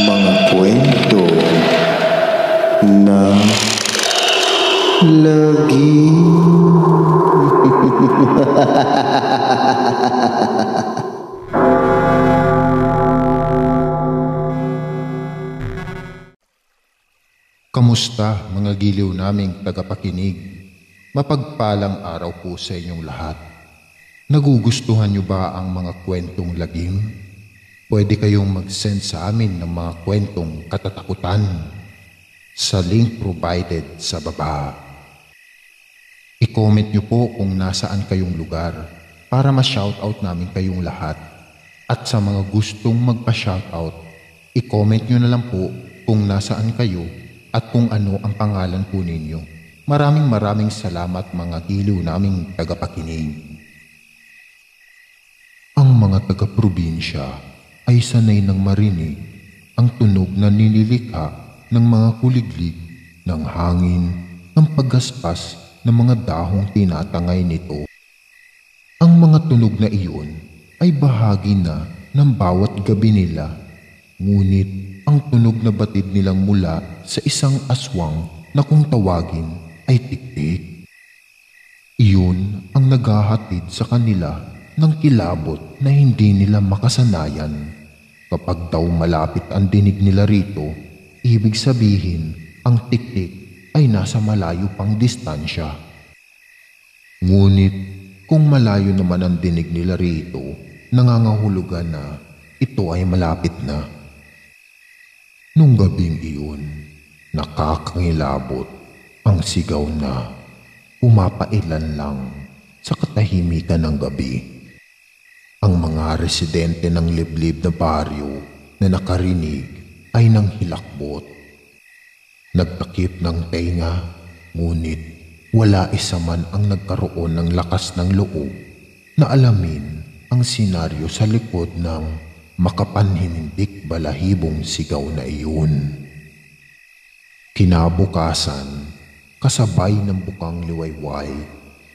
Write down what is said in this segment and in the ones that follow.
Mga kwento na lagi. Kamusta mga giliw naming tagapakinig? Mapagpalang araw po sa inyong lahat. Nagugustuhan niyo ba ang mga kwentong lagim? Pwede kayong mag-send sa amin ng mga kwentong katatakutan sa link provided sa baba. I-comment niyo po kung nasaan kayong lugar para ma-shoutout namin kayong lahat. At sa mga gustong magpa-shoutout, i-comment niyo na lang po kung nasaan kayo at kung ano ang pangalan po ninyo. Maraming salamat mga giliw naming tagapakinig. Ang mga taga-probinsya ay sanay ng marinig ang tunog na ninilikha ng mga kuliglig ng hangin ng paggaspas ng mga dahong tinatangay nito. Ang mga tunog na iyon ay bahagi na ng bawat gabi nila, ngunit ang tunog na batid nilang mula sa isang aswang na kung tawagin ay tiktik. Iyon ang naghahatid sa kanila ng kilabot na hindi nila makasanayan. Kapag daw malapit ang dinig nila rito, ibig sabihin ang tiktik ay nasa malayo pang distansya. Ngunit kung malayo naman ang dinig nila rito, nangangahulugan na ito ay malapit na. Nung gabing iyon, nakakangilabot ang sigaw na pumapailan lang sa katahimikan ng gabi. Ang mga residente ng liblib na baryo na nakarinig ay nanghilakbot. Nagtakip ng tenga, ngunit wala isa man ang nagkaroon ng lakas ng loob na alamin ang senaryo sa likod ng makapanhinindik balahibong sigaw na iyon. Kinabukasan, kasabay ng bukang liwayway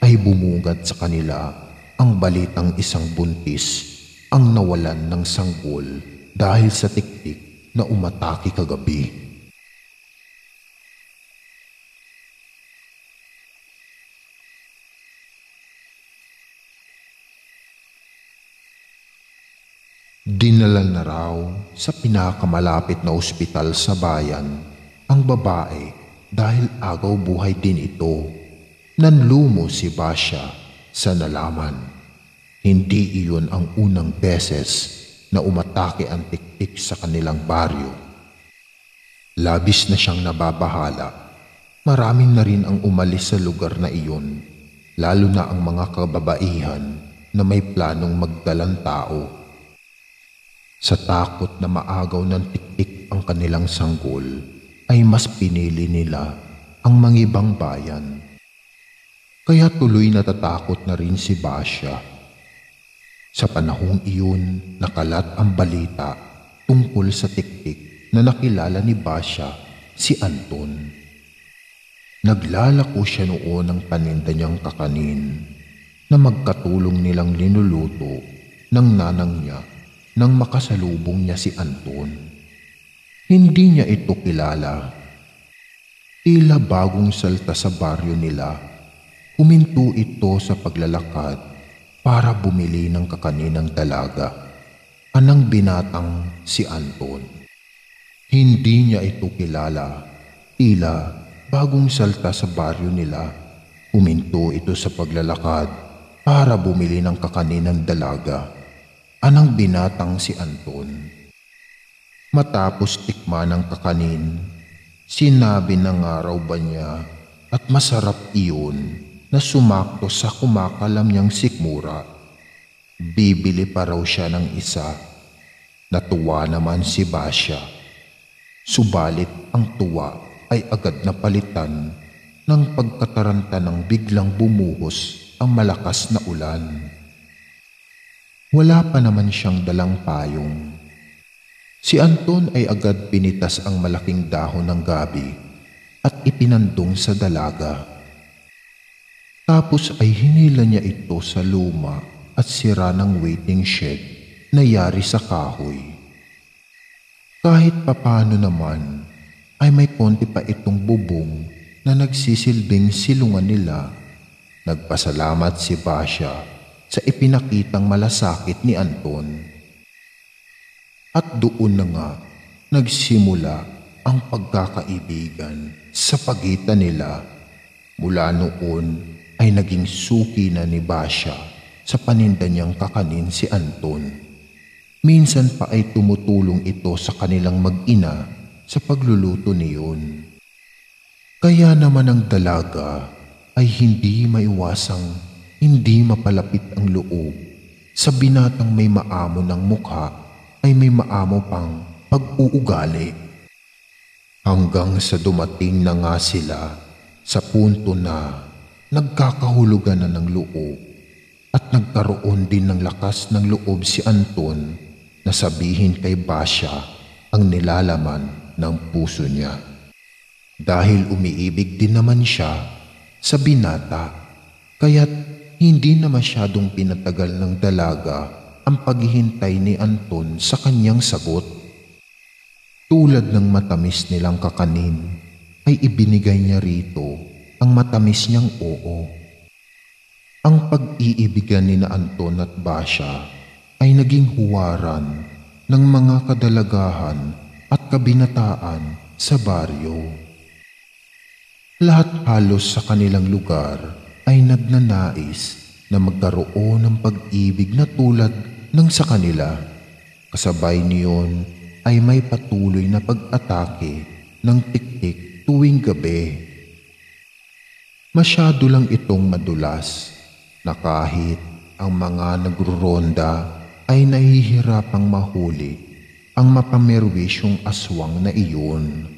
ay bumungad sa kanila ang balitang isang buntis ang nawalan ng sanggol dahil sa tiktik na umatake kagabi. Dinala na raw sa pinakamalapit na ospital sa bayan ang babae dahil agaw buhay din ito. Nanlumo si Basha sa nalaman. Hindi iyon ang unang beses na umatake ang tiktik sa kanilang baryo. Labis na siyang nababahala. Maraming na rin ang umalis sa lugar na iyon, lalo na ang mga kababaihan na may planong magdalang tao. Sa takot na maagaw ng tiktik ang kanilang sanggol, ay mas pinili nila ang mangibang bayan. Kaya tuloy natatakot na rin si Basha. Sa panahong iyon, nakalat ang balita tungkol sa tiktik na nakilala ni Basha si Anton. Naglalako siya noon ng paninda niyang kakanin na magkatulong nilang linuluto ng nanang niya nang makasalubong niya si Anton. Hindi niya ito kilala. Tila bagong salta sa baryo nila, huminto ito sa paglalakad para bumili ng kakaninang dalaga, anang binatang si Anton. Hindi niya ito kilala. Tila bagong salta sa baryo nila, huminto ito sa paglalakad para bumili ng kakaninang dalaga, anang binatang si Anton. Matapos tikman ng kakanin, sinabi na nga raw ba niya at masarap iyon na sumakto sa kumakalam niyang sikmura. Bibili pa raw siya ng isa. Natuwa naman si Basha. Subalit ang tuwa ay agad na palitan ng pagkataranta ng biglang bumuhos ang malakas na ulan. Wala pa naman siyang dalang payong. Si Anton ay agad pinitas ang malaking dahon ng gabi at ipinandong sa dalaga. Tapos ay hinila niya ito sa luma at sira ng waiting shed na yari sa kahoy. Kahit papano naman ay may konti pa itong bubong na nagsisilbing silungan nila. Nagpasalamat si Basya sa ipinakitang malasakit ni Anton. At doon na nga nagsimula ang pagkakaibigan sa pagitan nila. Mula noon ay naging suki na ni Basya sa paninda niyang kakanin si Anton. Minsan pa ay tumutulong ito sa kanilang mag-ina sa pagluluto niyon. Kaya naman ang dalaga ay hindi maiwasang hindi mapalapit ang loob. Sa binatang may maamo ng mukha ay may maamo pang pag-uugali. Hanggang sa dumating na nga sila sa punto na nagkakahulugan na ng loob at nagkaroon din ng lakas ng loob si Anton na sabihin kay Basya ang nilalaman ng puso niya. Dahil umiibig din naman siya sa binata, kaya't hindi na masyadong pinatagal ng dalaga ang paghihintay ni Anton sa kanyang sagot. Tulad ng matamis nilang kakanin, ay ibinigay niya rito ang matamis niyang oo. Ang pag-iibigan ni na Anton at Basya ay naging huwaran ng mga kadalagahan at kabinataan sa baryo. Lahat halos sa kanilang lugar ay nagnanais na magkaroon ng pag-ibig na tulad ng sa kanila. Kasabay niyon ay may patuloy na pag-atake ng tiktik tuwing gabi. Masyado lang itong madulas na kahit ang mga nagruronda ay nahihirapang mahuli ang mapamerwisyong aswang na iyon.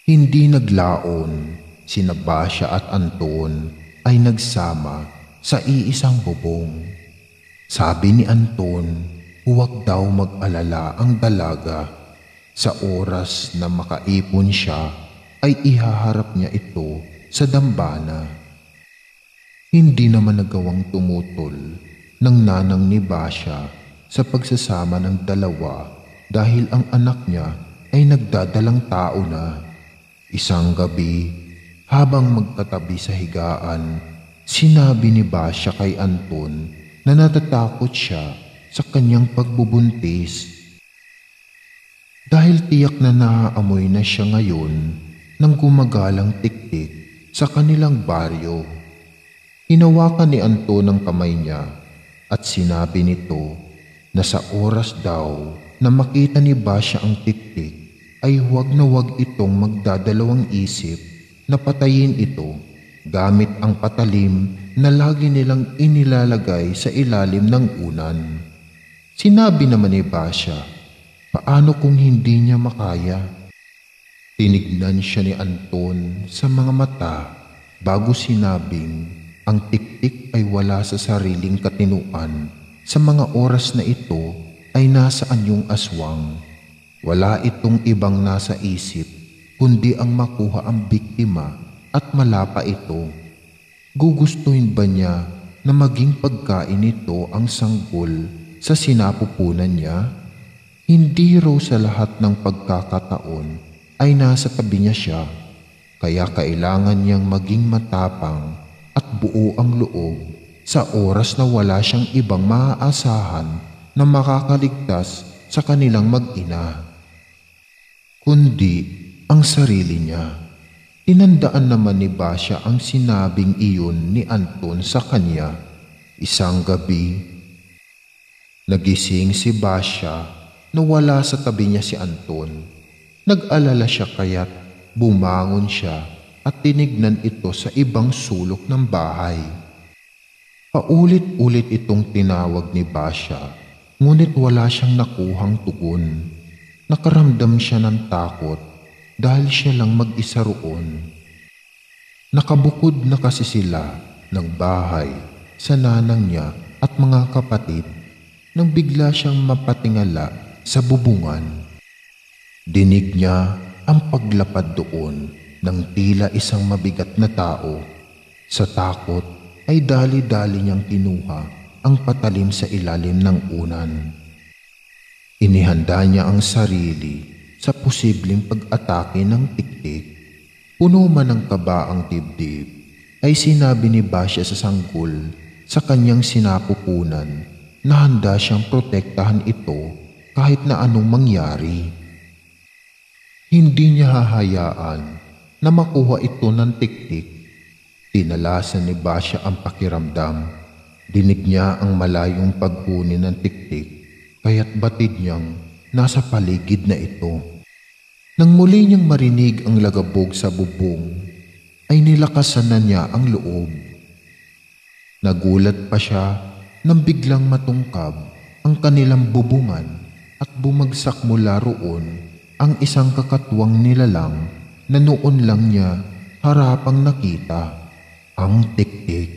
Hindi naglaon, sina Basya at Anton ay nagsama sa iisang bubong. Sabi ni Anton, huwag daw mag-alala ang dalaga. Sa oras na makaipon siya ay ihaharap niya ito sa dambana. Hindi naman nagawang tumutol ng nanang ni Basya sa pagsasama ng dalawa dahil ang anak niya ay nagdadalang tao na. Isang gabi, habang magtatabi sa higaan, sinabi ni Basya kay Anton na natatakot siya sa kanyang pagbubuntis. Dahil tiyak na naaamoy na siya ngayon ng gumagalang tiktik sa kanilang baryo. Hinawakan ni Anton ang kamay niya at sinabi nito na sa oras daw na makita ni Basya ang tiktik ay huwag na huwag itong magdadalawang isip na patayin ito gamit ang patalim na lagi nilang inilalagay sa ilalim ng unan. Sinabi naman ni Basya, paano kung hindi niya makaya? Tinignan siya ni Anton sa mga mata bago sinabing ang tiktik ay wala sa sariling katinuan. Sa mga oras na ito ay nasaan yung aswang. Wala itong ibang nasa isip kundi ang makuha ang biktima at malapa ito. Gugustuhin ba niya na maging pagkain nito ang sanggol sa sinapupunan niya? Hindi raw sa lahat ng pagkakataon ay nasa tabi niya siya, kaya kailangan niyang maging matapang at buo ang loob sa oras na wala siyang ibang maaasahan na makakaligtas sa kanilang mag-ina, kundi ang sarili niya. Tinandaan naman ni Basya ang sinabing iyon ni Anton sa kanya. Isang gabi, nagising si Basya na wala sa tabi niya si Anton. Nag-alala siya kaya't bumangon siya at tinignan ito sa ibang sulok ng bahay. Paulit-ulit itong tinawag ni Basya, ngunit wala siyang nakuhang tugon. Nakaramdam siya ng takot dahil siya lang mag-isa roon. Nakabukod na kasi sila ng bahay sa nanang niya at mga kapatid nang bigla siyang mapatingala sa bubungan. Dinig niya ang paglapad doon ng tila isang mabigat na tao. Sa takot ay dali-dali niyang kinuha ang patalim sa ilalim ng unan. Inihanda niya ang sarili sa posibleng pag-atake ng tiktik. Puno man ng kaba ang dibdib, ay sinabi ni Basya sa sanggol sa kanyang sinapupunan na handa siyang protektahan ito kahit na anong mangyari. Hindi niya hahayaan na makuha ito ng tiktik. Tinalasan ni Basya ang pakiramdam. Dinig niya ang malayong paghuni ng tiktik, kaya't batid niyang nasa paligid na ito. Nang muli niyang marinig ang lagabog sa bubong, ay nilakasan na niya ang loob. Nagulat pa siya nang biglang matungkab ang kanilang bubungan at bumagsak mula roon ang isang kakatwang nilalang na noon lang niya harapang nakita. Ang tiktik.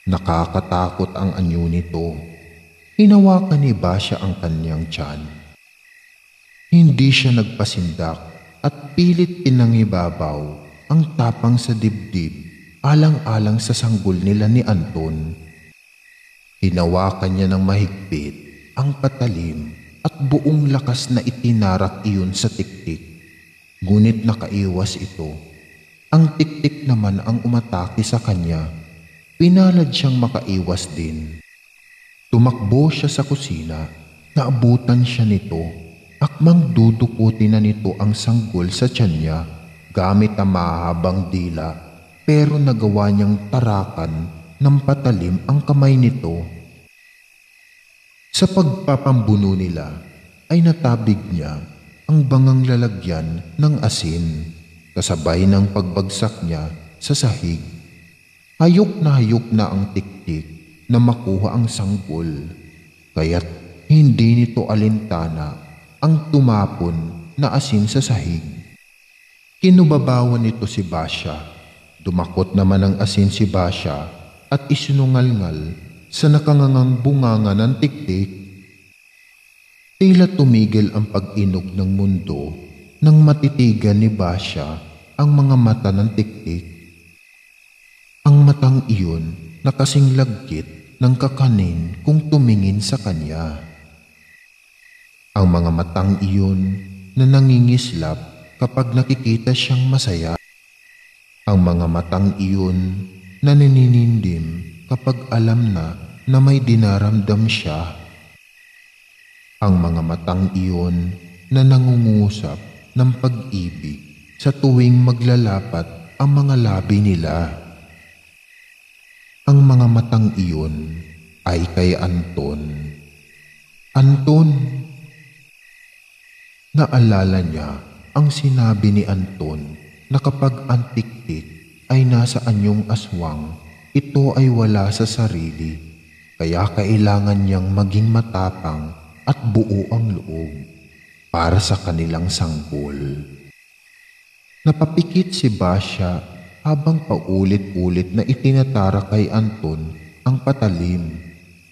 Nakakatakot ang anyo nito. Hinawakan ni Basya ang kanyang tiyan. Hindi siya nagpasindak at pilit pinangibabaw ang tapang sa dibdib alang-alang sa sanggol nila ni Anton. Hinawakan niya ng mahigpit ang patalim at buong lakas na itinarak iyon sa tiktik. Ngunit nakaiwas ito. Ang tiktik naman ang umatake sa kanya. Pinalad siyang makaiwas din. Tumakbo siya sa kusina. Naabutan siya nito. Akmang dudukutin na nito ang sanggol sa tiyan niya gamit ang mahabang dila, pero nagawa niyang tarakan ng patalim ang kamay nito. Sa pagpapambuno nila ay natabig niya ang bangang lalagyan ng asin. Kasabay ng pagbagsak niya sa sahig. Hayok na ang tiktik na makuha ang sanggol, kaya't hindi nito alintana ang tumapon na asin sa sahig. Kinubabawan nito si Basya. Dumakot naman ang asin si Basya at isinungalngal sa nakangangang bunganga ng tiktik. Tila tumigil ang pag-inog ng mundo nang matitigan ni Basya ang mga mata ng tiktik. Ang matang iyon na kasing laggit ng kakanin kung tumingin sa kanya. Ang mga matang iyon na nangingislap kapag nakikita siyang masaya. Ang mga matang iyon na naninindim kapag alam na may dinaramdam siya. Ang mga matang iyon na nangungusap ng pag-ibig sa tuwing maglalapat ang mga labi nila. Ang mga matang iyon ay kay Anton. Anton! Naalala niya ang sinabi ni Anton na kapag ang tiktik ay nasa anyong aswang, ito ay wala sa sarili, kaya kailangan niyang maging matapang at buo ang loob para sa kanilang sanggol. Napapikit si Basya habang paulit-ulit na itinatara kay Anton ang patalim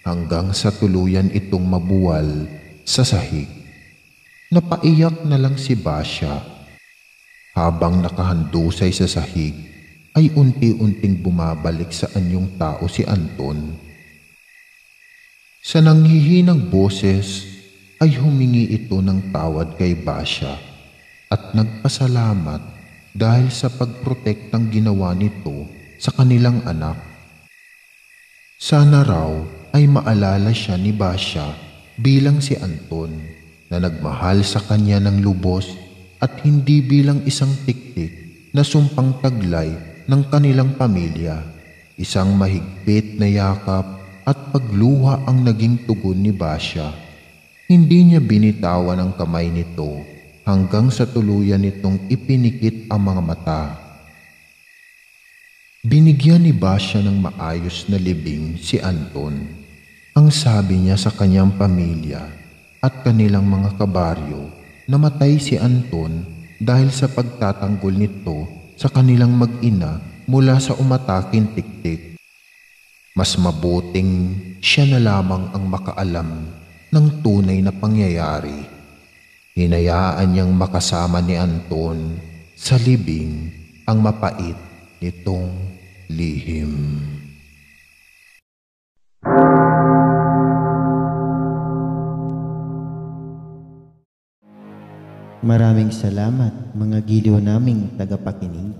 hanggang sa tuluyan itong mabuwal sa sahig. Napaiyak na lang si Basya. Habang nakahandusay sa sahig ay unti-unting bumabalik sa anyong tao si Anton. Sa nanghihinang boses ay humingi ito ng tawad kay Basya at nagpasalamat dahil sa pagprotektang ginawa nito sa kanilang anak. Sana raw ay maalala siya ni Basya bilang si Anton na nagmahal sa kanya ng lubos at hindi bilang isang tiktik na sumpang taglay ng kanilang pamilya. Isang mahigpit na yakap at pagluha ang naging tugon ni Basya. Hindi niya binitawan ang kamay nito hanggang sa tuluyan nitong ipinikit ang mga mata. Binigyan ni Basya ng maayos na libing si Anton. Ang sabi niya sa kanyang pamilya at kanilang mga kabaryo, namatay si Anton dahil sa pagtatanggol nito sa kanilang mag-ina mula sa umataking tiktik. Mas mabuting siya na lamang ang makaalam ng tunay na pangyayari. Hinayaan niyang makasama ni Anton sa libing ang mapait nitong lihim. Maraming salamat mga giliw naming tagapakinig.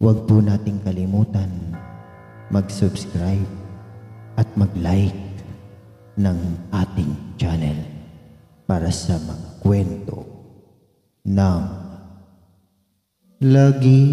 Huwag po nating kalimutan mag-subscribe at mag-like ng ating channel para sa mga kwento ng lagi.